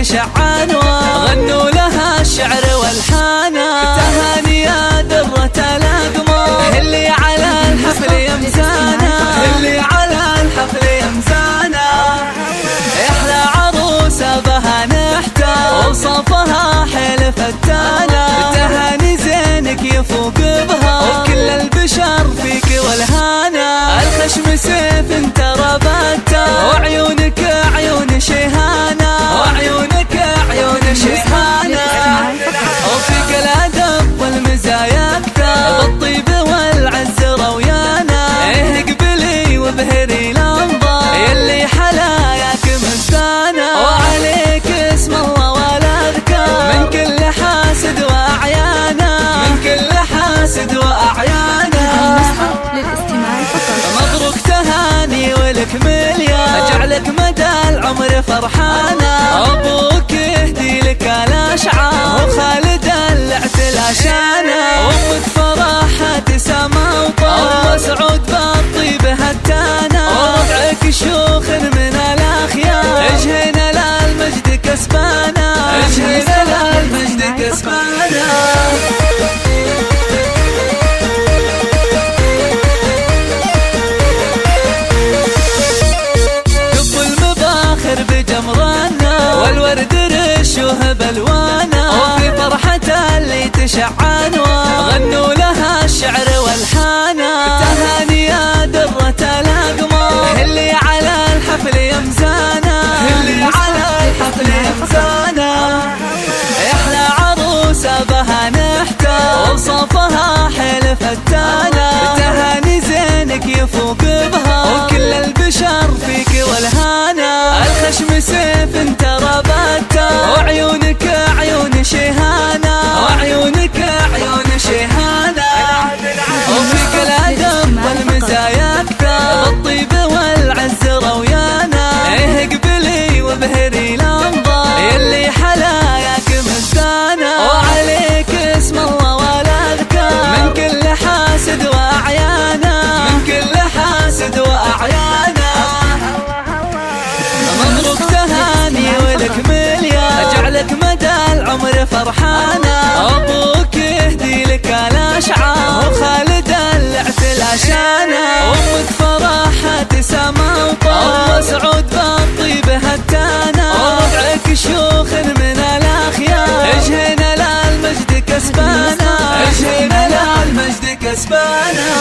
تشعن غنوا لها الشعر والحانا تهاني يا درة الأقمار اللي على الحفل يمزانا اللي على الحفل يمزانا احلى عروسة بها نحتار وصفها حيل فتانا تهاني زينك يفوق بها وكل البشر فيك والهانا الخشم سيف انت ربطته وعيونك عيون شيهانا وعيونك عيون شيهانا وفيك الأدب والمزايا أكثر بالطيب والعز رويانا اقبلي وابهري الأنظار يلي حلاياك مزانا وعليك اسم الله والأذكار من كل حاسد وأعيانا من كل حاسد وأعيانا مبروك تهاني ولك مليار اجعلك مدى العمر فرحانا ابوك يهدي لك الاشعار وخالد اللعت شانا وامك فرحة سما وطار وسعود بالطيب هتانا وربعك شيوخ من الاخيار اجهنا للمجد كسبانا اجهنا للمجد كسبانا بجمرانا والورد رشوه بالوانا وفي فرحة اللي تشعن غنوا لها الشعر والحانا تهاني يا درة الأقمار اللي على الحفل يمزانا اللي على الحفل يمزانا احلى عروسة بها نحتار وصفها حيل فتانا تهاني زينك يفوق بها وكل البشر فيك والهانا الخشم سيف انت ربطته وعيونك عيون شيهانا وعيونك عيون شيهانا وفيك الأدب والمزايا أكثر بالطيب والعز رويانا اقبلي وابهري الأنظار يلي حلاياك مزانا وعليك اسم الله والأذكار من كل حاسد وأعيانا من كل حاسد وأعيانا مبروك تهاني ولك مليار اجعلك مدى العمر فرحانا ابوك يهدي لك الاشعار وخالد اللعت الاشانا وامك فرحة سما وطار وسعود بالطيب هتانا وربعك شيوخ من الاخيار اجهنا للمجد كسبانا اجهنا للمجد كسبانا